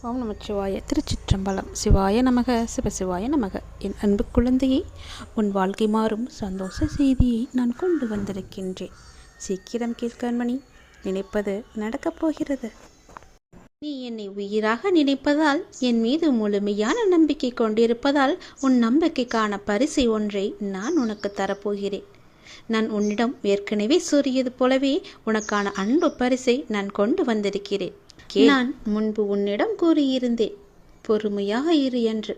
ஓம் நமச்சிவாய. திருச்சிற்றம்பலம். சிவாய நமக. சிவசிவாய நமக. என் அன்பு குழந்தையை, உன் வாழ்க்கை மாறும் சந்தோஷ செய்தியை நான் கொண்டு வந்திருக்கின்றேன். சீக்கிரம் கேட்கண்மணி, நினைப்பது நடக்கப் போகிறது. நீ என்னை உயிராக நினைப்பதால், என் மீது முழுமையான நம்பிக்கை கொண்டிருப்பதால், உன் நம்பிக்கைக்கான பரிசை ஒன்றை நான் உனக்கு தரப்போகிறேன். நான் உன்னிடம் ஏற்கனவே கூறியது போலவே உனக்கான அன்பு பரிசை நான் கொண்டு வந்திருக்கிறேன். நான் முன்பு உன்னிடம் கூறியிருந்தேன், பொறுமையாக இரு என்று.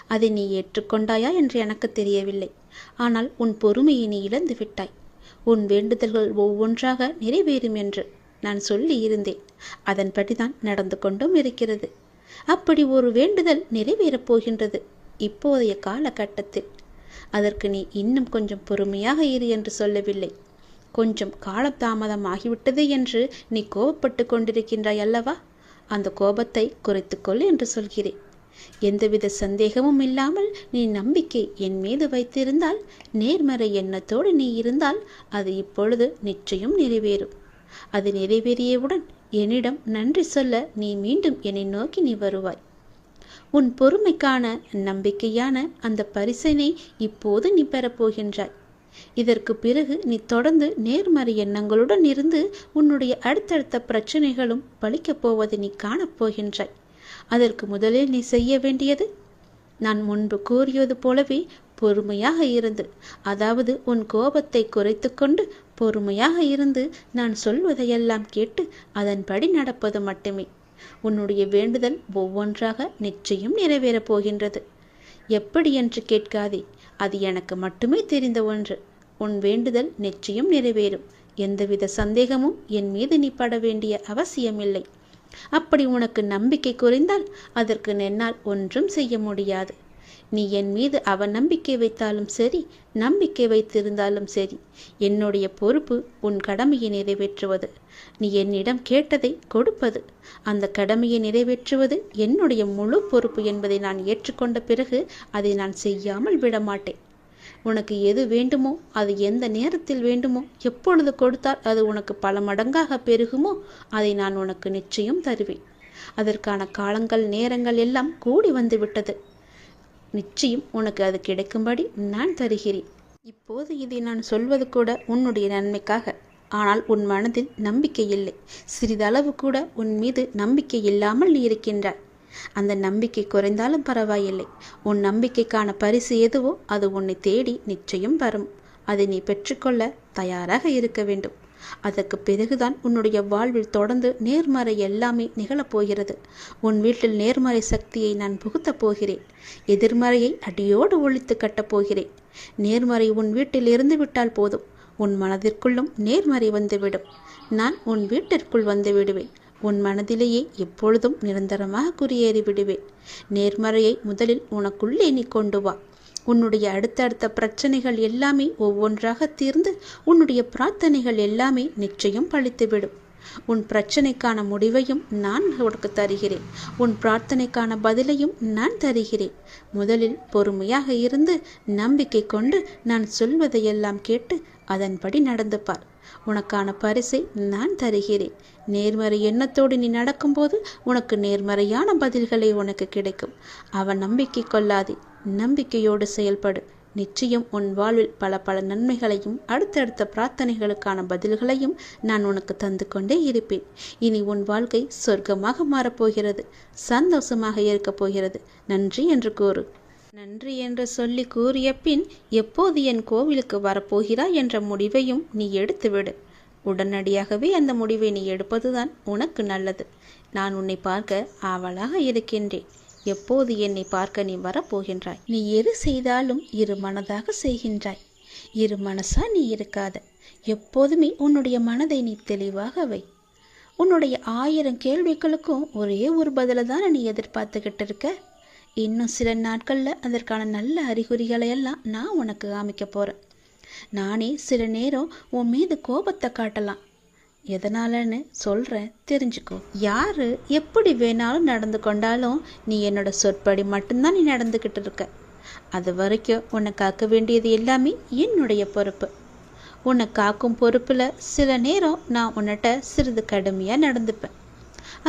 அதை நீ ஏற்றுக்கொண்டாயா என்று எனக்கு தெரியவில்லை. ஆனால் உன் பொறுமையை நீ இழந்து விட்டாய். உன் வேண்டுதல்கள் ஒவ்வொன்றாக நிறைவேறும் என்று நான் சொல்லி இருந்தேன். அதன்படிதான் நடந்து கொண்டும் இருக்கிறது. அப்படி ஒரு வேண்டுதல் நிறைவேறப் போகின்றது இப்போதைய காலகட்டத்தில். அதற்கு நீ இன்னும் கொஞ்சம் பொறுமையாக இரு என்று சொல்லவில்லை. கொஞ்சம் காலதாமதம் ஆகிவிட்டது என்று நீ கோபப்பட்டு கொண்டிருக்கின்றாய் அல்லவா? அந்த கோபத்தை குறைத்துக்கொள் என்று சொல்கிறேன். எந்தவித சந்தேகமும் இல்லாமல் நீ நம்பிக்கை என் மீது வைத்திருந்தால், நேர்மறை எண்ணத்தோடு நீ இருந்தால், அது இப்பொழுது நிச்சயம் நிறைவேறும். அது நிறைவேறியவுடன் என்னிடம் நன்றி சொல்ல நீ மீண்டும் என்னை நோக்கி நீ வருவாய். உன் பொறுமைக்கான நம்பிக்கையான அந்த பரிசினை இப்போது நீ பெறப்போகின்றாய். இதற்கு பிறகு நீ தொடர்ந்து நேர்மறை எண்ணங்களுடன் இருந்து உன்னுடைய அடுத்தடுத்த பிரச்சனைகளும் பலிக்கப் போவதை நீ காணப்போகின்றாய். அதற்கு முதலில் நீ செய்ய வேண்டியது, நான் முன்பு கூறியது போலவே பொறுமையாக இருந்து, அதாவது உன் கோபத்தை குறைத்து கொண்டு பொறுமையாக இருந்து நான் சொல்வதையெல்லாம் கேட்டு அதன்படி நடப்பது மட்டுமே. உன்னுடைய வேண்டுதல் ஒவ்வொன்றாக நிச்சயம் நிறைவேறப் போகின்றது. எப்படி என்று கேட்காதே, அது எனக்கு மட்டுமே தெரிந்த ஒன்று. உன் வேண்டுதல் நிச்சயம் நிறைவேறும். எந்தவித சந்தேகமும் என் மீது நீ பட வேண்டிய அவசியமில்லை. அப்படி உனக்கு நம்பிக்கை குறைந்தால் அதற்கு என்னால் ஒன்றும் செய்ய முடியாது. நீ என் மீது அவநம்பிக்கை வைத்தாலும் சரி, நம்பிக்கை வைத்திருந்தாலும் சரி, என்னுடைய பொறுப்பு உன் கடமையை நிறைவேற்றுவது. நீ என்னிடம் கேட்டதை கொடுப்பது. அந்த கடமையை நிறைவேற்றுவது என்னுடைய முழு பொறுப்பு என்பதை நான் ஏற்றுக்கொண்ட பிறகு அதை நான் செய்யாமல் விடமாட்டேன். உனக்கு எது வேண்டுமோ, அது எந்த நேரத்தில் வேண்டுமோ, எப்பொழுது கொடுத்தால் அது உனக்கு பல மடங்காக பெருகுமோ, அதை நான் உனக்கு நிச்சயம் தருவேன். அதற்கான காலங்கள் நேரங்கள் எல்லாம் கூடி வந்து விட்டது. நிச்சயம் உனக்கு அது கிடைக்கும்படி நான் தருகிறேன். இப்போது இதை நான் சொல்வது கூட உன்னுடைய நன்மைக்காக. ஆனால் உன் மனதில் நம்பிக்கை இல்லை. சிறிதளவு கூட உன் மீது நம்பிக்கை இல்லாமல் நீ இருக்கின்றாய். அந்த நம்பிக்கை குறைந்தாலும் பரவாயில்லை. உன் நம்பிக்கைக்கான பரிசு எதுவோ அது உன்னை தேடி நிச்சயம் வரும். அதை நீ பெற்றுக்கொள்ள தயாராக இருக்க வேண்டும். அதற்கு பிறகுதான் உன்னுடைய வாழ்வில் தொடர்ந்து நேர்மறை எல்லாமே நிகழப்போகிறது. உன் வீட்டில் நேர்மறை சக்தியை நான் புகுத்தப் போகிறேன். எதிர்மறையை அடியோடு ஒழித்து கட்டப் போகிறேன். நேர்மறை உன் வீட்டில் இருந்து விட்டால் போதும், உன் மனதிற்குள்ளும் நேர்மறை வந்துவிடும். நான் உன் வீட்டிற்குள் வந்து விடுவேன். உன் மனதிலேயே எப்பொழுதும் நிரந்தரமாக குடியேறி விடுவேன். நேர்மறையை முதலில் உனக்குள்ளே நீ கொண்டு வா. உன்னுடைய அடுத்தடுத்த பிரச்சனைகள் எல்லாமே ஒவ்வொன்றாக தீர்ந்து உன்னுடைய பிரார்த்தனைகள் எல்லாமே நிச்சயம் பலித்துவிடும். உன் பிரச்சனைக்கான முடிவையும் நான் உனக்கு தருகிறேன். உன் பிரார்த்தனைக்கான பதிலையும் நான் தருகிறேன். முதலில் பொறுமையாக இருந்து நம்பிக்கை கொண்டு நான் சொல்வதையெல்லாம் கேட்டு அதன்படி நடந்து பார். உனக்கான பரிசை நான் தருகிறேன். நேர்மறை எண்ணத்தோடு நீ நடக்கும்போது உனக்கு நேர்மறையான பதில்களை உனக்கு கிடைக்கும். அவன் நம்பிக்கை கொள்ளாதே, நம்பிக்கையோடு செயல்படு. நிச்சயம் உன் வாழ்வில் பல பல நன்மைகளையும் அடுத்தடுத்த பிரார்த்தனைகளுக்கான பதில்களையும் நான் உனக்கு தந்து கொண்டே இருப்பேன். இனி உன் வாழ்க்கை சொர்க்கமாக மாறப்போகிறது. சந்தோஷமாக இருக்கப் போகிறது. நன்றி என்று கூறு. நன்றி என்று சொல்லி கூறிய பின் எப்போது என் கோவிலுக்கு வரப்போகிறாய் என்ற முடிவையும் நீ எடுத்துவிடு. உடனடியாகவே அந்த முடிவை நீ எடுப்பதுதான் உனக்கு நல்லது. நான் உன்னை பார்க்க ஆவலாக இருக்கின்றேன். எப்போது என்னை பார்க்க நீ வரப்போகின்றாய்? நீ எது செய்தாலும் இரு மனதாக செய்கின்றாய். இரு மனசா நீ இருக்காத. எப்போதுமே உன்னுடைய மனதை நீ தெளிவாக வை. உன்னுடைய 1000 கேள்விகளுக்கும் ஒரே ஒரு பதில தானே நீ எதிர்பார்த்துக்கிட்டு இருக்க. இன்னும் சில நாட்களில் அதற்கான நல்ல அறிகுறிகளை எல்லாம் நான் உனக்கு காமிக்க போகிறேன். நானே சில நேரம் உன் மீது கோபத்தை காட்டலாம். எதனாலன்னு சொல்கிறேன், தெரிஞ்சுக்கோ. யார் எப்படி வேணாலும் நடந்து கொண்டாலும் நீ என்னோட சொற்படி மட்டும்தான் நீ நடந்துக்கிட்டு இருக்க. அது வரைக்கும் உன்னை காக்க வேண்டியது எல்லாமே என்னுடைய பொறுப்பு. உன்னை காக்கும் பொறுப்பில் சில நேரம் நான் உன்னிட்ட சிறிது கடுமையாக நடந்துப்பேன்.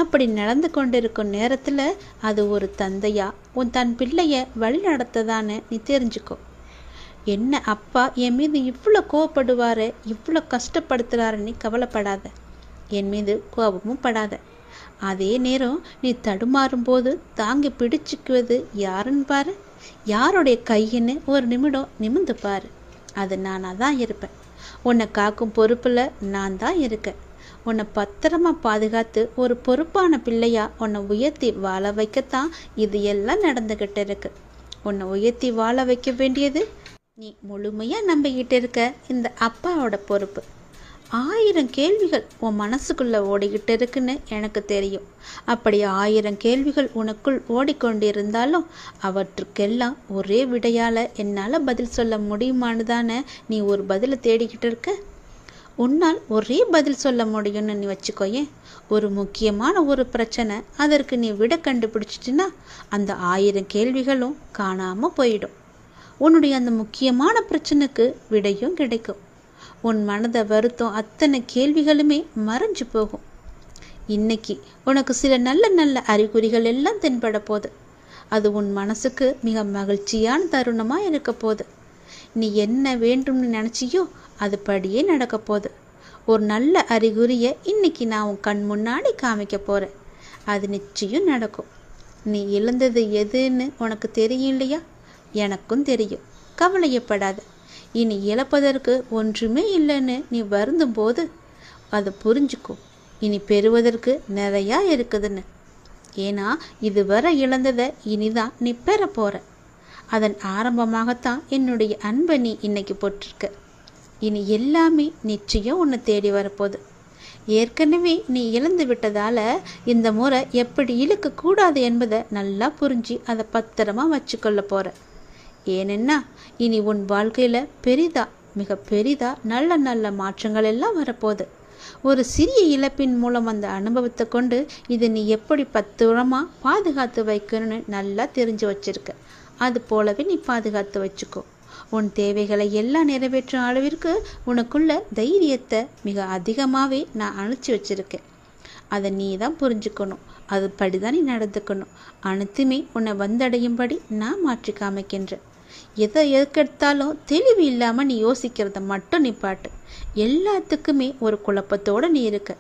அப்படி நடந்து கொண்டிருக்கும் நேரத்தில் அது ஒரு தந்தையா உன் தன் பிள்ளைய வழி நடத்ததான்னு நீ தெரிஞ்சுக்கோ. என்ன அப்பா என் மீது இவ்வளோ கோவப்படுவார், இவ்வளோ கஷ்டப்படுத்துகிறாருன்னு கவலைப்படாத. என் மீது கோபமும் படாத. அதே நேரம் நீ தடுமாறும்போது தாங்கி பிடிச்சிக்குவது யாருன்னு பாரு. யாருடைய கையின்னு ஒரு நிமிடம் நிமிந்து பாரு. அது நானாக தான் இருப்பேன். உன்னை காக்கும் பொறுப்பில் நான் தான் இருக்கேன். உன்னை பத்திரமா பாதுகாத்து ஒரு பொறுப்பான பிள்ளையா உன்னை உயர்த்தி வாழ வைக்கத்தான் இது எல்லாம் நடந்துக்கிட்டு இருக்கு. உன்னை உயர்த்தி வாழ வைக்க வேண்டியது நீ முழுமையாக நம்பிக்கிட்டு இருக்க இந்த அப்பாவோட பொறுப்பு. 1000 கேள்விகள் உன் மனசுக்குள்ளே ஓடிக்கிட்டு இருக்குன்னு எனக்கு தெரியும். அப்படி 1000 கேள்விகள் உனக்குள் ஓடிக்கொண்டிருந்தாலும் அவற்றுக்கெல்லாம் ஒரே விடையால் என்னால் பதில் சொல்ல முடியுமான்னு தானே நீ ஒரு பதிலை தேடிக்கிட்டு இருக்க. உன்னால் ஒரே பதில் சொல்ல முடியும்னு நீ வச்சுக்கோயேன். ஒரு முக்கியமான ஒரு பிரச்சனை, அதற்கு நீ விடை கண்டுபிடிச்சிட்டின்னா அந்த 1000 கேள்விகளும் காணாமல் போயிடும். உன்னுடைய அந்த முக்கியமான பிரச்சனைக்கு விடையும் கிடைக்கும். உன் மனதை வருத்தம் அத்தனை கேள்விகளுமே மறைஞ்சு போகும். இன்னைக்கு உனக்கு சில நல்ல நல்ல அறிகுறிகள் எல்லாம் தென்பட போகுது. அது உன் மனசுக்கு மிக மகிழ்ச்சியான தருணமாக இருக்க போகுது. நீ என்ன வேண்டும்னு நினச்சியோ அது படியே நடக்க போகுது. ஒரு நல்ல அறிகுறியை இன்னைக்கு நான் உன் கண் முன்னாடி காமிக்க போகிறேன். அது நிச்சயம் நடக்கும். நீ இழந்தது எதுன்னு உனக்கு தெரியும் இல்லையா? எனக்கும் தெரியும். கவலையப்படாத. இனி இழப்பதற்கு ஒன்றுமே இல்லைன்னு நீ வருந்தும் போது அதை புரிஞ்சுக்கோ. இனி பெறுவதற்கு நிறையா இருக்குதுன்னு. ஏன்னா இதுவரை இழந்ததை இனிதான் நீ பெற போற. அதன் ஆரம்பமாகத்தான் என்னுடைய அன்பை நீ இன்னைக்கு போட்டிருக்க. இனி எல்லாமே நிச்சயம் உன்னை தேடி வரப்போகுது. ஏற்கனவே நீ இழந்து விட்டதால இந்த முறை எப்படி இழுக்கக்கூடாது என்பதை நல்லா புரிஞ்சு அதை பத்திரமா வச்சுக்கொள்ள போற. ஏனென்னா இனி உன் வாழ்க்கையில் பெரிதா, மிக பெரிதா நல்ல நல்ல மாற்றங்கள் எல்லாம் வரப்போகுது. ஒரு சிறிய இழப்பின் மூலம் அந்த அனுபவத்தை கொண்டு இதை நீ எப்படி பத்திரமாக பாதுகாத்து வைக்கணும்னு நல்லா தெரிஞ்சு வச்சிருக்க. அது போலவே நீ பாதுகாத்து வச்சுக்கோ. உன் தேவைகளை எல்லாம் நிறைவேற்றும் அளவிற்கு உனக்குள்ள தைரியத்தை மிக அதிகமாகவே நான் அனுப்பிச்சி வச்சிருக்கேன். அதை நீ தான் புரிஞ்சுக்கணும். அது படிதான் நீ நடந்துக்கணும். அனைத்துமே உன்னை வந்தடையும்படி நான் மாற்றி காமிக்கின்றேன். எதை எதுக்கெடுத்தாலும் தெளிவு இல்லாமல் நீ யோசிக்கிறத மட்டும் நிப்பாட்டு. எல்லாத்துக்குமே ஒரு குழப்பத்தோடு நீ இருக்க.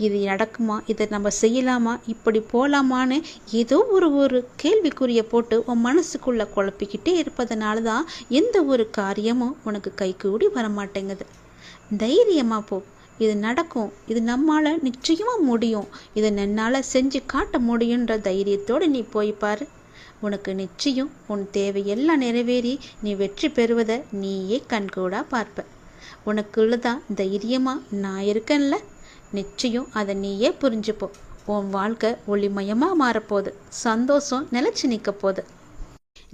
இது நடக்குமா, இதை நம்ம செய்யலாமா, இப்படி போகலாமான்னு ஏதோ ஒரு கேள்விக்குறியை போட்டு உன் மனசுக்குள்ளே குழப்பிக்கிட்டே இருப்பதனால தான் எந்த ஒரு காரியமும் உனக்கு கைகூடி வரமாட்டேங்குது. தைரியமாக போ. இது நடக்கும். இது நம்மால் நிச்சயமாக முடியும். இதை என்னால் செஞ்சு காட்ட முடியுன்ற தைரியத்தோடு நீ போய்ப்பார். உனக்கு நிச்சயம் உன் தேவையெல்லாம் நிறைவேறி நீ வெற்றி பெறுவதை நீயே கண்கூடா பார்ப்ப. உனக்குள்ளதான் தைரியமாக நான் இருக்கேன்ல, நிச்சயம் அதை நீயே புரிஞ்சுப்போ. உன் வாழ்க்கை ஒளிமயமாக மாறப்போகுது. சந்தோஷம் நிலச்சி நிற்க போகுது.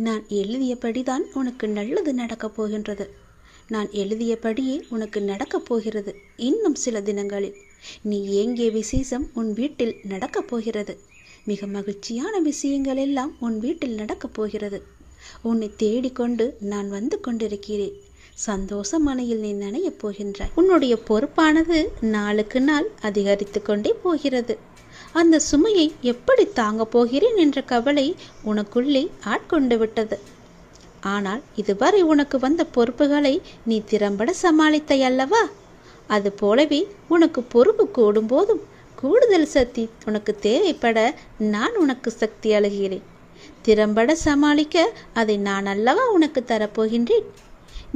நான் எழுதியபடிதான் உனக்கு நல்லது நடக்கப் போகின்றது. நான் எழுதியபடியே உனக்கு நடக்கப் போகிறது. இன்னும் சில தினங்களில் நீ ஏங்கிய விசேஷம் உன் வீட்டில் நடக்கப் போகிறது. மிக மகிழ்ச்சியான விஷயங்கள் எல்லாம் உன் வீட்டில் நடக்கப் போகிறது. உன்னை தேடிக்கொண்டு நான் வந்து கொண்டிருக்கிறேன். சந்தோஷ மனையில் நீ நனையப் போகின்றாய். உன்னுடைய பொறுப்பானது நாளுக்கு நாள் அதிகரித்து கொண்டே போகிறது. அந்த சுமையை எப்படி தாங்க போகிறேன் என்ற கவலை உனக்குள்ளே ஆட்கொண்டு விட்டது. ஆனால் இதுவரை உனக்கு வந்த பொறுப்புகளை நீ திறம்பட சமாளித்தாய் அல்லவா? அது போலவே உனக்கு பொறுப்பு கூடும்போதும் கூடுதல் சக்தி உனக்கு தேவைப்பட நான் உனக்கு சக்தி அழுகிறேன். திறம்பட சமாளிக்க அதை நான் அல்லவா உனக்கு தரப்போகின்றேன்.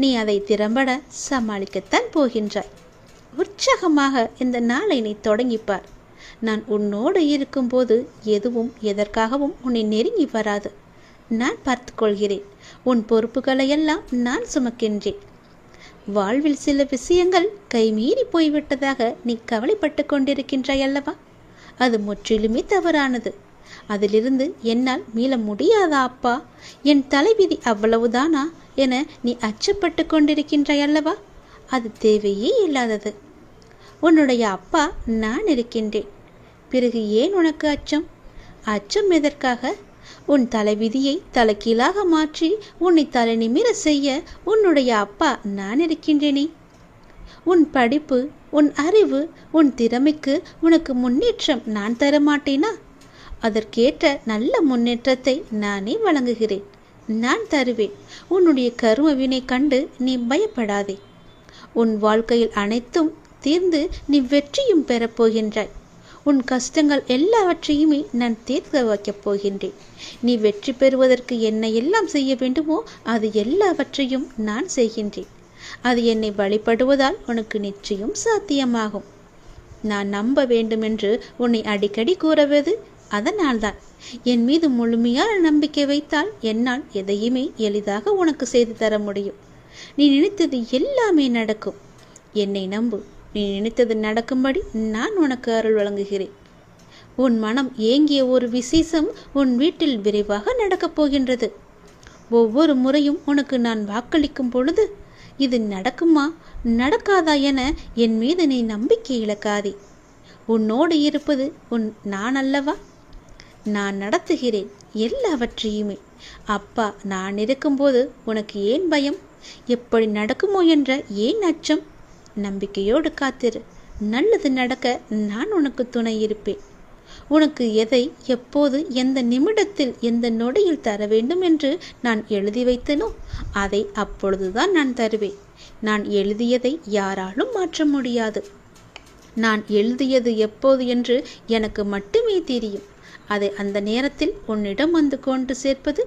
நீ அதை திறம்பட சமாளிக்கத்தான் போகின்றாய். உற்சாகமாக இந்த நாளை நீ தொடங்கிப்பார். நான் உன்னோடு இருக்கும்போது எதுவும் எதற்காகவும் உன்னை நெருங்கி வராது. நான் பார்த்து கொள்கிறேன். உன் பொறுப்புகளையெல்லாம் நான் சுமக்கின்றேன். வாழ்வில் சில விஷயங்கள் கைமீறி போய்விட்டதாக நீ கவலைப்பட்டு கொண்டிருக்கின்றாய் அல்லவா? அது முற்றிலுமே தவறானது. அதிலிருந்து என்னால் மீள முடியாதா அப்பா, என் தலைவிதி அவ்வளவுதானா என நீ அச்சப்பட்டு கொண்டிருக்கின்றாய் அல்லவா? அது தேவையே இல்லாதது. உன்னுடைய அப்பா நான் இருக்கின்றேன். பிறகு ஏன் உனக்கு அச்சம்? அச்சம் எதற்காக? உன் தலைவிதியை தலைகீழாக மாற்றி உன்னை தலை நிமிர செய்ய உன்னுடைய அப்பா நான் இருக்கின்றேனே. உன் படிப்பு, உன் அறிவு, உன் திறமைக்கு உனக்கு முன்னேற்றம் நான் தரமாட்டேனா? அதற்கேற்ற நல்ல முன்னேற்றத்தை நானே வழங்குகிறேன். நான் தருவேன். உன்னுடைய கரும வினை கண்டு நீ பயப்படாதே. உன் வாழ்க்கையில் அனைத்தும் தீர்ந்து நீ வெற்றியும் பெறப்போகின்றாய். உன் கஷ்டங்கள் எல்லாவற்றையுமே நான் தீர்க்க வைக்கப் போகின்றேன். நீ வெற்றி பெறுவதற்கு என்ன எல்லாம் செய்ய வேண்டுமோ அது எல்லாவற்றையும் நான் செய்கின்றேன். அது என்னை வழிபடுவதால் உனக்கு நிச்சயம் சாத்தியமாகும். நான் நம்ப வேண்டுமென்று உன்னை அடிக்கடி கூறுவது அதனால்தான். என் மீது முழுமையான நம்பிக்கை வைத்தால் என்னால் எதையுமே எளிதாக உனக்கு செய்து தர முடியும். நீ நினைத்தது எல்லாமே நடக்கும். என்னை நம்பு. நீ நினைத்தது நடக்கும்படி நான் உனக்கு அருள் வழங்குகிறேன். உன் மனம் ஏங்கிய ஒரு விசேஷம் உன் வீட்டில் விரைவாக நடக்கப் போகின்றது. ஒவ்வொரு முறையும் உனக்கு நான் வாக்களிக்கும் பொழுது இது நடக்குமா நடக்காதா என என் மீது நீ நம்பிக்கை இழக்காதே. உன்னோடு இருப்பது நான் அல்லவா? நான் நடத்துகிறேன் எல்லாவற்றையுமே. அப்பா நான் இருக்கும்போது உனக்கு ஏன் பயம்? எப்படி நடக்குமோ என்ற ஏன் அச்சம்? நம்பிக்கையோடு காத்திரு. நல்லது நடக்க நான் உனக்கு துணை இருப்பேன். உனக்கு எதை எப்போது எந்த நிமிடத்தில் எந்த நொடியில் தர வேண்டும் என்று நான் எழுதி வைத்தனோ அதை அப்பொழுதுதான் நான் தருவேன். நான் எழுதியதை யாராலும் மாற்ற முடியாது. நான் எழுதியது எப்போது என்று எனக்கு மட்டுமே தெரியும். அதை அந்த நேரத்தில் உன்னிடம் வந்து கொண்டு சேர்ப்பது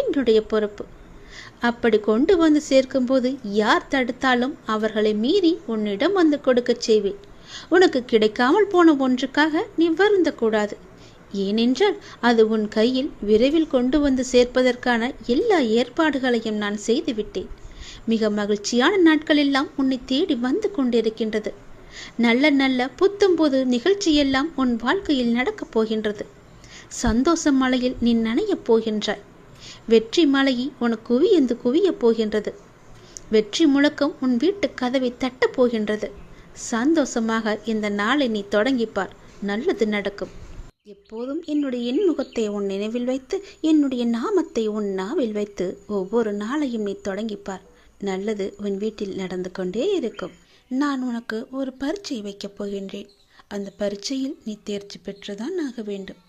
என்னுடைய பொறுப்பு. அப்படி கொண்டு வந்து சேர்க்கும்போது யார் தடுத்தாலும் அவர்களை மீறி உன்னிடம் வந்து கொடுக்கச் செய்வேன். உனக்கு கிடைக்காமல் போன ஒன்றுக்காக நீ வருந்தக்கூடாது. ஏனென்றால் அது உன் கையில் விரைவில் கொண்டு வந்து சேர்ப்பதற்கான எல்லா ஏற்பாடுகளையும் நான் செய்துவிட்டேன். மிக மகிழ்ச்சியான நாட்கள் எல்லாம் உன்னை தேடி வந்து கொண்டிருக்கின்றது. நல்ல நல்ல புத்தம்போது நிகழ்ச்சியெல்லாம் உன் வாழ்க்கையில் நடக்கப் போகின்றது. சந்தோஷ மலையில் நீ நனையப் போகின்றாய். வெற்றி மலையை உனக்கு குவியந்து குவியப் போகின்றது. வெற்றி முழக்கம் உன் வீட்டு கதவை தட்டப் போகின்றது. சந்தோஷமாக இந்த நாளை நீ தொடங்கிப்பார். நல்லது நடக்கும். எப்போதும் என்னுடைய இன்முகத்தை உன் நினைவில் வைத்து என்னுடைய நாமத்தை உன் நாவில் வைத்து ஒவ்வொரு நாளையும் நீ தொடங்கிப்பார். நல்லது உன் வீட்டில் நடந்து கொண்டே இருக்கும். நான் உனக்கு ஒரு பரீட்சை வைக்கப் போகின்றேன். அந்த பரீட்சையில் நீ தேர்ச்சி பெற்றுதான் ஆக வேண்டும்.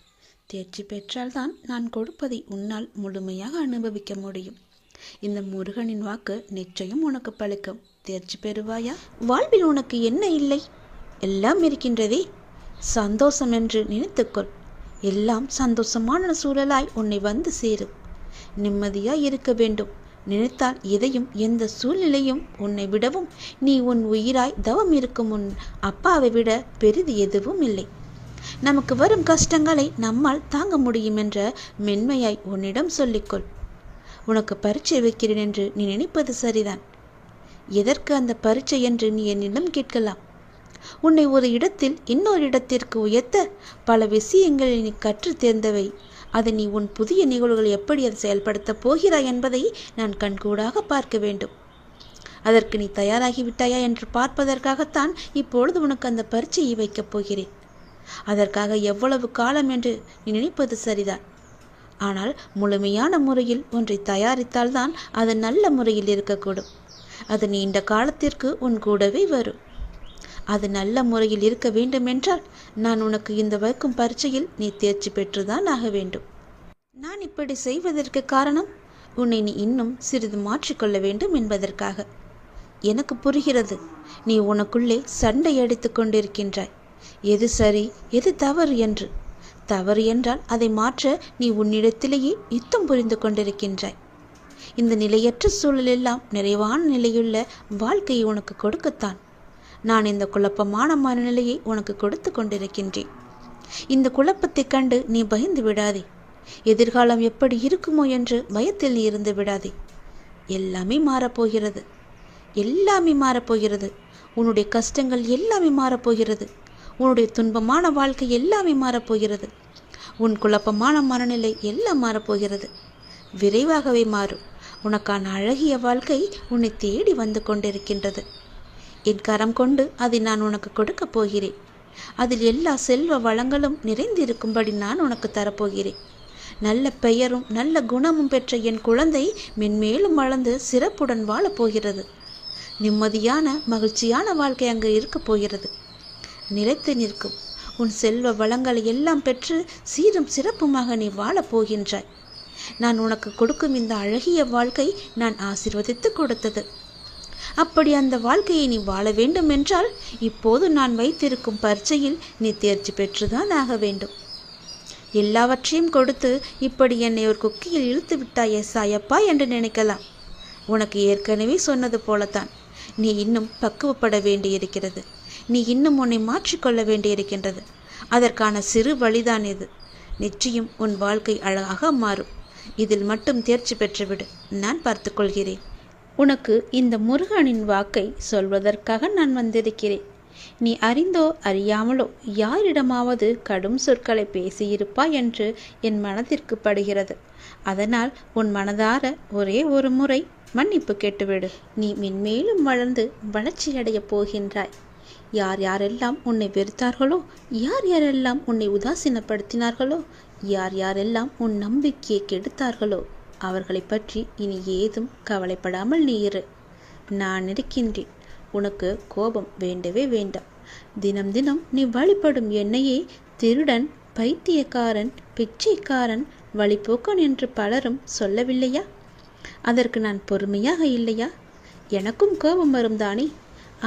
தேர்ச்சி பெற்றால்தான் நான் கொடுப்பதை உன்னால் முழுமையாக அனுபவிக்க முடியும். இந்த முருகனின் வாக்கு நிச்சயம் உனக்கு பலிக்கும். தேர்ச்சி பெறுவாயா? வாழ்வில் உனக்கு என்ன இல்லை? எல்லாம் இருக்கின்றதே. சந்தோஷம் என்று நினைத்துக்கொள். எல்லாம் சந்தோஷமான சூழலாய் உன்னை வந்து சேரும். நிம்மதியாய் இருக்க வேண்டும். நினைத்தால் எதையும் எந்த சூழ்நிலையும் உன்னை விடவும் நீ உன் உயிராய் தவம் இருக்கும் உன் அப்பாவை விட பெரிது எதுவும் இல்லை. நமக்கு வரும் கஷ்டங்களை நம்மால் தாங்க முடியும் என்ற மென்மையாய் உன்னிடம் சொல்லிக்கொள். உனக்கு பரீட்சை வைக்கிறேன் என்று நீ நினைப்பது சரிதான். எதற்கு அந்த பரீட்சை என்று நீ என்னிடம் கேட்கலாம். உன்னை ஒரு இடத்தில் இன்னொரு இடத்திற்கு உயர்த்த பல விஷயங்களை நீ கற்று தேர்ந்தவை. அதை நீ உன் புதிய நிகழ்வுகளை எப்படி அதை செயல்படுத்தப் போகிறாய் என்பதை நான் கண்கூடாக பார்க்க வேண்டும். அதற்கு நீ தயாராகிவிட்டாயா என்று பார்ப்பதற்காகத்தான் இப்பொழுது உனக்கு அந்த பரீட்சையை வைக்கப் போகிறேன். அதற்காக எவ்வளவு காலம் என்று நீ நினைப்பது சரிதான். ஆனால் முழுமையான முறையில் ஒன்றை தயாரித்தால்தான் அது நல்ல முறையில் இருக்கக்கூடும். அது நீண்ட காலத்திற்கு உன் கூடவே வரும். அது நல்ல முறையில் இருக்க வேண்டுமென்றால் நான் உனக்கு இந்த வைக்கும் பரீட்சையில் நீ தேர்ச்சி பெற்றுதான் ஆக வேண்டும். நான் இப்படி செய்வதற்கு காரணம் உன்னை நீ இன்னும் சிறிது மாற்றிக்கொள்ள வேண்டும் என்பதற்காக. எனக்கு புரிகிறது. நீ உனக்குள்ளே சண்டை அடித்து கொண்டிருக்கின்றாய். எது சரி எது தவறு என்று. தவறு என்றால் அதை மாற்ற நீ உன்னிடத்திலேயே யுத்தம் புரிந்து கொண்டிருக்கின்றாய். இந்த நிலையற்ற சூழலெல்லாம் நிறைவான நிலையுள்ள வாழ்க்கையை உனக்கு கொடுக்கத்தான் நான் இந்த குழப்பமான மனநிலையை உனக்கு கொடுத்து கொண்டிருக்கின்றேன். இந்த குழப்பத்தை கண்டு நீ பயந்து விடாதே. எதிர்காலம் எப்படி இருக்குமோ என்று பயத்தில் நீ இருந்து விடாதே. எல்லாமே மாறப்போகிறது. எல்லாமே மாறப்போகிறது. உன்னுடைய கஷ்டங்கள் எல்லாமே மாறப்போகிறது. உன்னுடைய துன்பமான வாழ்க்கை எல்லாமே மாறப்போகிறது. உன் குழப்பமான மனநிலை எல்லாம் மாறப்போகிறது. விரைவாகவே மாறும். உனக்கான அழகிய வாழ்க்கை உன்னை தேடி வந்து கொண்டிருக்கின்றது. என் கரம் கொண்டு அதை நான் உனக்கு கொடுக்கப் போகிறேன். அதில் எல்லா செல்வ வளங்களும் நிறைந்திருக்கும்படி நான் உனக்கு தரப்போகிறேன். நல்ல பெயரும் நல்ல குணமும் பெற்ற என் குழந்தை மென்மேலும் வளர்ந்து சிறப்புடன் வாழப்போகிறது. நிம்மதியான மகிழ்ச்சியான வாழ்க்கை அங்கு இருக்கப் போகிறது. நிலைத்து நிற்கும் உன் செல்வ வளங்களை எல்லாம் பெற்று சீரும் சிறப்புமாக நீ வாழப் போகின்றாய். நான் உனக்கு கொடுக்கும் இந்த அழகிய வாழ்க்கை நான் ஆசீர்வதித்து கொடுத்தது. அப்படி அந்த வாழ்க்கையை நீ வாழ வேண்டும் என்றால் இப்போது நான் வைத்திருக்கும் பரீட்சையில் நீ தேர்ச்சி பெற்றுதான் ஆக வேண்டும். எல்லாவற்றையும் கொடுத்து இப்படி என்னை ஒரு குக்கியில் இழுத்து விட்டாயே சாயப்பா என்று நினைக்கலாம். உனக்கு ஏற்கனவே சொன்னது போலத்தான், நீ இன்னும் பக்குவப்பட வேண்டியிருக்கிறது. நீ இன்னும் உன்னை மாற்றிக்கொள்ள வேண்டியிருக்கின்றது. அதற்கான சிறு வழிதான் இது. நிச்சயம் உன் வாழ்க்கை அழகாக மாறும். இதில் மட்டும் தேர்ச்சி பெற்றுவிடு, நான் பார்த்துக்கொள்கிறேன். உனக்கு இந்த முருகனின் வாக்கை சொல்வதற்காக நான் வந்திருக்கிறேன். நீ அறிந்தோ அறியாமலோ யாரிடமாவது கடும் சொற்களை பேசியிருப்பாய் என்று என் மனதிற்கு படுகிறது. அதனால் உன் மனதார ஒரே ஒரு முறை மன்னிப்பு கேட்டுவிடு. நீ மென்மேலும் வளர்ந்து வளர்ச்சியடையப் போகின்றாய். யார் யாரெல்லாம் உன்னை வெறுத்தார்களோ, யார் யாரெல்லாம் உன்னை உதாசீனப்படுத்தினார்களோ, யார் யாரெல்லாம் உன் நம்பிக்கையை கெடுத்தார்களோ அவர்களை பற்றி இனி ஏதும் கவலைப்படாமல் நீ இரு. நான் இருக்கின்றேன். உனக்கு கோபம் வேண்டவே வேண்டாம். தினம் தினம் நீ வழிபடும் என்னையே திருடன், பைத்தியக்காரன், பிச்சைக்காரன், வழிபோக்கன் என்று பலரும் சொல்லவில்லையா? அதற்கு நான் பொறுமையாக இல்லையா? எனக்கும் கோபம் வரும் தானே.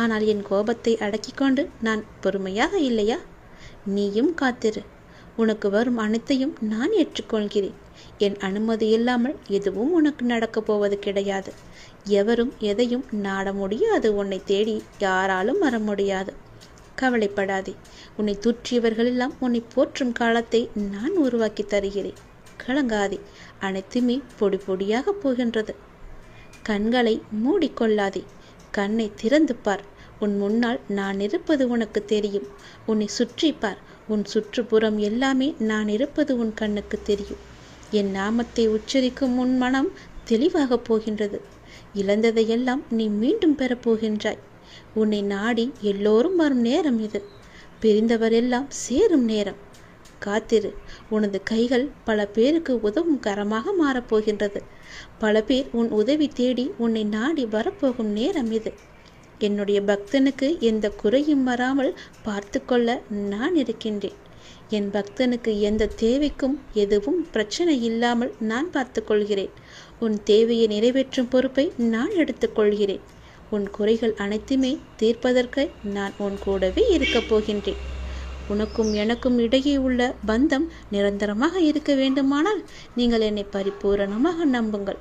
ஆனால் என் கோபத்தை அடக்கிக் கொண்டு நான் பொறுமையாக இல்லையா? நீயும் காத்திரு. உனக்கு வரும் அனைத்தையும் நான் ஏற்றுக்கொள்கிறேன். என் அனுமதி இல்லாமல் எதுவும் உனக்கு நடக்கப் போவது கிடையாது. எவரும் எதையும் நாட முடியாது. உன்னை தேடி யாராலும் வர முடியாது. கவலைப்படாதே. உன்னை தூற்றியவர்களெல்லாம் உன்னை போற்றும் காலத்தை நான் உருவாக்கி தருகிறேன். கலங்காதே. அனைத்துமே பொடி பொடியாக போகின்றது. கண்களை மூடிக்கொள்ளாதே. கண்ணை திறந்து பார். உன் முன்னால் நான் இருப்பது உனக்கு தெரியும். உன்னை சுற்றி பார். உன் சுற்றுப்புறம் எல்லாமே நான் இருப்பது உன் கண்ணுக்கு தெரியும். என் நாமத்தை உச்சரிக்கும் உன் மனம் தெளிவாகப் போகின்றது. இழந்ததையெல்லாம் நீ மீண்டும் பெறப்போகின்றாய். உன்னை நாடி எல்லோரும் வரும் நேரம் இது. பிரிந்தவரெல்லாம் சேரும் நேரம். காத்திரு. உனது கைகள் பல பேருக்கு உதவும் கரமாக மாறப்போகின்றது. பல பேர் உன் உதவி தேடி உன்னை நாடி வரப்போகும் நேரம் இது. என்னுடைய பக்தனுக்கு எந்த குறையும் வராமல் பார்த்து கொள்ள நான் இருக்கின்றேன். என் பக்தனுக்கு எந்த தேவைக்கும் எதுவும் பிரச்சனை இல்லாமல் நான் பார்த்து கொள்கிறேன். உன் தேவையை நிறைவேற்றும் பொறுப்பை நான் எடுத்துக்கொள்கிறேன். உன் குறைகள் அனைத்துமே தீர்ப்பதற்கு நான் உன் கூடவே இருக்கப் போகின்றேன். உனக்கும் எனக்கும் இடையே உள்ள பந்தம் நிரந்தரமாக இருக்க வேண்டுமானால் நீங்கள் என்னை பரிபூரணமாக நம்புங்கள்.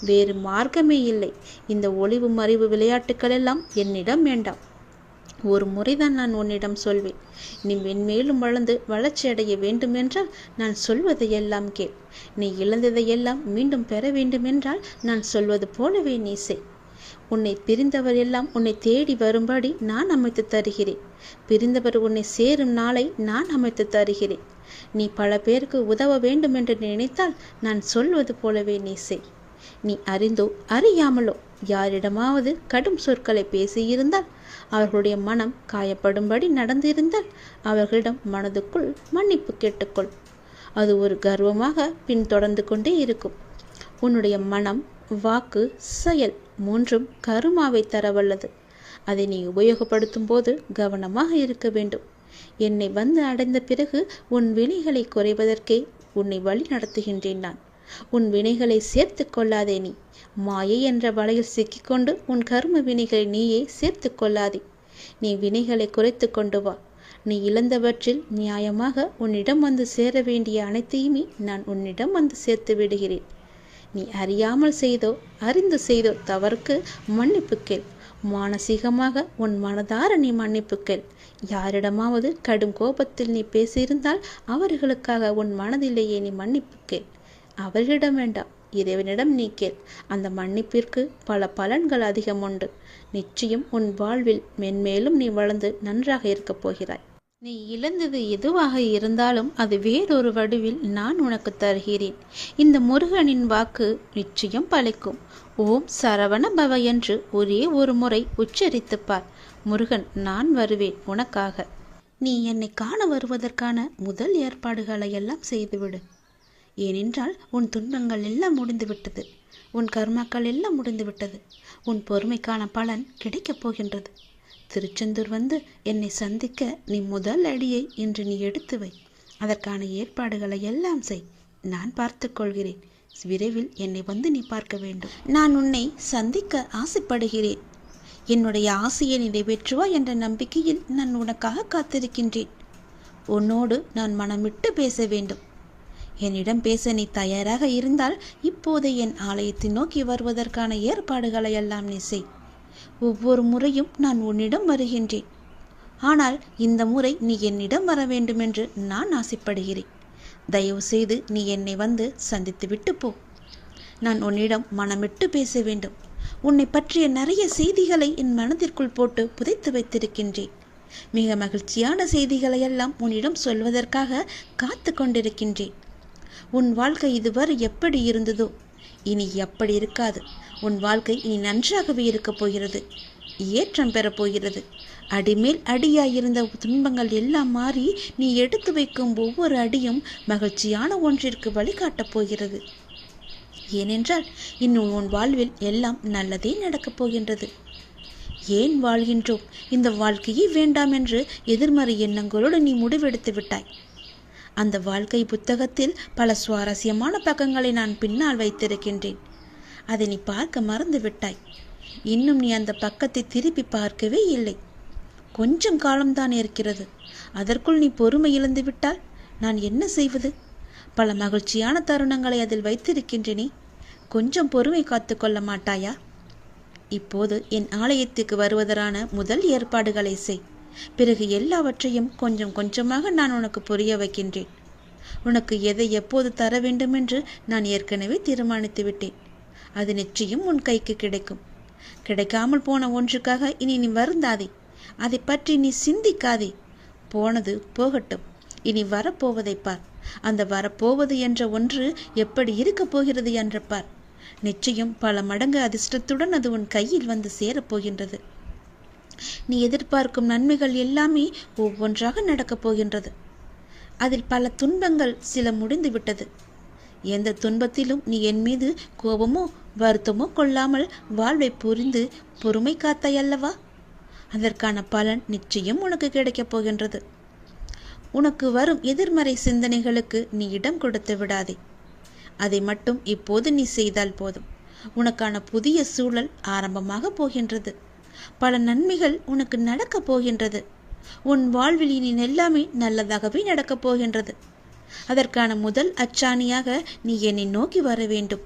வேறு மார்க்கமே இல்லை. இந்த ஒளிவு மறைவு விளையாட்டுக்கள் எல்லாம் என்னிடம் வேண்டாம். ஒரு முறைதான் நான் உன்னிடம் சொல்வேன். நீ மென்மேலும் வளர்ந்து வளர்ச்சி அடைய வேண்டுமென்றால் நான் சொல்வதையெல்லாம் கேள். நீ இழந்ததையெல்லாம் மீண்டும் பெற வேண்டுமென்றால் நான் சொல்வது போலவே நீ செய். உன்னை பிரிந்தவர் எல்லாம் உன்னை தேடி வரும்படி நான் அமைத்து தருகிறேன். பிரிந்தவர் உன்னை சேரும் நாளை நான் அமைத்து தருகிறேன். நீ பல பேருக்கு உதவ வேண்டும் என்று நினைத்தால் நான் சொல்வது போலவே நீ செய். நீ அறிந்தோ அறியாமலோ யாரிடமாவது கடும் சொற்களை பேசியிருந்தால், அவர்களுடைய மனம் காயப்படும்படி நடந்திருந்தால் அவர்களிடம் மனதுக்குள் மன்னிப்பு கேட்டுக்கொள். அது ஒரு கர்வமாக பின்தொடர்ந்து கொண்டே இருக்கும். உன்னுடைய மனம், வாக்கு, செயல் மூன்றும் கருமாவை தரவல்லது. அதை நீ உபயோகப்படுத்தும் போது கவனமாக இருக்க வேண்டும். என்னை வந்து அடைந்த பிறகு உன் வினைகளை குறைவதற்கே உன்னை வழி நடத்துகின்றேன் நான். உன் வினைகளை சேர்த்து கொள்ளாதே. நீ மாயை என்ற வலையில் சிக்கிக்கொண்டு உன் கர்ம வினைகளை நீயே சேர்த்து கொள்ளாதே. நீ வினைகளை குறைத்து கொண்டு வா. நீ இழந்தவற்றில் நியாயமாக உன்னிடம் வந்து சேர வேண்டிய அனைத்தையுமே நான் உன்னிடம் வந்து சேர்த்து விடுகிறேன். நீ அறியாமல் செய்தோ அறிந்து செய்தோ தவறுக்கு மன்னிப்பு கேள். மானசீகமாக உன் மனதார நீ மன்னிப்பு கேள். யாரிடமாவது கடும் கோபத்தில் நீ பேசியிருந்தால் அவர்களுக்காக உன் மனதிலேயே நீ மன்னிப்பு கேள். அவர்களிடம் வேண்டாம், இறைவனிடம் நீ கேள். அந்த மன்னிப்பிற்கு பல பலன்கள் அதிகம் உண்டு. நிச்சயம் உன் வாழ்வில் மென்மேலும் நீ வளர்ந்து நன்றாக இருக்கப் போகிறாய். நீ இழந்தது எதுவாக இருந்தாலும் அது வேறொரு வடிவில் நான் உனக்கு தருகிறேன். இந்த முருகனின் வாக்கு நிச்சயம் பலிக்கும். ஓம் சரவண பவ என்று ஒரே ஒரு முறை உச்சரித்துப்பார். முருகன், நான் வருவேன் உனக்காக. நீ என்னை காண வருவதற்கான முதல் ஏற்பாடுகளை எல்லாம் செய்துவிடு. ஏனென்றால் உன் துன்பங்கள் எல்லாம் முடிந்துவிட்டது, உன் கர்மாக்கள் எல்லாம் முடிந்துவிட்டது. உன் பொறுமைக்கான பலன் கிடைக்கப் போகின்றது. திருச்செந்தூர் வந்து என்னை சந்திக்க நீ முதல் அடியை இன்று நீ எடுத்து வை. அதற்கான ஏற்பாடுகளை எல்லாம் செய். நான் பார்த்து கொள்கிறேன். விரைவில் என்னை வந்து நீ பார்க்க வேண்டும். நான் உன்னை சந்திக்க ஆசைப்படுகிறேன். என்னுடைய ஆசையை நிறைவேற்றுவா என்ற நம்பிக்கையில் நான் உனக்காக காத்திருக்கின்றேன். உன்னோடு நான் மனமிட்டு பேச வேண்டும். என்னிடம் பேச நீ தயாராக இருந்தால் இப்போது என் ஆலயத்தை நோக்கி வருவதற்கான ஏற்பாடுகளை எல்லாம் நீ செய். ஒவ்வொரு முறையும் நான் உன்னிடம் வருகின்றேன். ஆனால் இந்த முறை நீ என்னிடம் வர வேண்டும் என்று நான் ஆசைப்படுகிறேன். தயவு செய்து நீ என்னை வந்து சந்தித்து விட்டு போ. நான் உன்னிடம் மனமிட்டு பேச வேண்டும். உன்னை பற்றிய நிறைய செய்திகளை என் மனதிற்குள் போட்டு புதைத்து வைத்திருக்கின்றேன். மிக மகிழ்ச்சியான செய்திகளை எல்லாம் உன்னிடம் சொல்வதற்காக காத்து கொண்டிருக்கின்றேன். உன் வாழ்க்கை இதுவரை எப்படி இருந்ததோ இனி அப்படி இருக்காது. உன் வாழ்க்கை இனி நன்றாகவே இருக்கப் போகிறது. ஏற்றம் பெறப்போகிறது. அடிமேல் அடியாயிருந்த துன்பங்கள் எல்லாம் மாறி நீ எடுத்து வைக்கும் ஒவ்வொரு அடியும் மகிழ்ச்சியான ஒன்றிற்கு வழிகாட்டப் போகிறது. ஏனென்றால் இன்னும் உன் வாழ்வில் எல்லாம் நல்லதே நடக்கப் போகின்றது. ஏன் வாழ்கின்றோம், இந்த வாழ்க்கையே வேண்டாம் என்று எதிர்மறை எண்ணங்களோடு நீ முடிவெடுத்து விட்டாய். அந்த வாழ்க்கை புத்தகத்தில் பல சுவாரஸ்யமான பக்கங்களை நான் பின்னால் வைத்திருக்கின்றேன். அதை நீ பார்க்க மறந்து விட்டாய். இன்னும் நீ அந்த பக்கத்தை திருப்பி பார்க்கவே இல்லை. கொஞ்சம் காலம்தான் இருக்கிறது. அதற்குள் நீ பொறுமை இழந்து விட்டால் நான் என்ன செய்வது? பல மகிழ்ச்சியான தருணங்களை அதில் வைத்திருக்கின்றேனே. கொஞ்சம் பொறுமை காத்து கொள்ள மாட்டாயா? இப்போது என் ஆலயத்துக்கு வருவதற்கான முதல் ஏற்பாடுகளை செய். பிறகு எல்லாவற்றையும் கொஞ்சம் கொஞ்சமாக நான் உனக்கு புரிய வைக்கின்றேன். உனக்கு எதை எப்போது தர வேண்டும் என்று நான் ஏற்கனவே தீர்மானித்து விட்டேன். அது நிச்சயம் உன் கைக்கு கிடைக்கும். கிடைக்காமல் போன ஒன்றுக்காக இனி நீ வருந்தாதே. அதை பற்றி நீ சிந்திக்காதே. போனது போகட்டும். இனி வரப்போவதை பார். அந்த வரப்போவது என்ற ஒன்று எப்படி இருக்கப் போகிறது என்று பார். நிச்சயம் பல மடங்கு அதிர்ஷ்டத்துடன் அது உன் கையில் வந்து சேரப்போகின்றது. நீ எதிர்பார்க்கும் நன்மைகள் எல்லாமே ஒவ்வொன்றாக நடக்கப் போகின்றது. அதில் பல துன்பங்கள் சில முடிந்து விட்டது. எந்த துன்பத்திலும் நீ என் மீது கோபமோ வருத்தமோ கொள்ளாமல் வாழ்வை புரிந்து பொறுமை காத்தாயல்லவா? அதற்கான பலன் நிச்சயம் உனக்கு கிடைக்கப் போகின்றது. உனக்கு வரும் எதிர்மறை சிந்தனைகளுக்கு நீ இடம் கொடுத்து விடாதே. அதை மட்டும் இப்போது நீ செய்தால் போதும். உனக்கான புதிய சூழல் ஆரம்பமாக போகின்றது. பல நன்மைகள் உனக்கு நடக்கப் போகின்றது. உன் வாழ்வில் இனி எல்லாமே நல்லதாகவே நடக்கப் போகின்றது. அதற்கான முதல் அச்சாணியாக நீ என்னை நோக்கி வர வேண்டும்.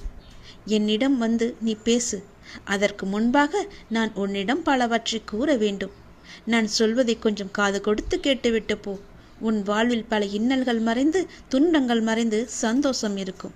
என்னிடம் வந்து நீ பேசு. அதற்கு முன்பாக நான் உன்னிடம் பலவற்றை கூற வேண்டும். நான் சொல்வதை கொஞ்சம் காது கொடுத்து கேட்டுவிட்டு போ. உன் வாழ்வில் பல இன்னல்கள் மறைந்து துன்பங்கள் மறைந்து சந்தோஷம் இருக்கும்.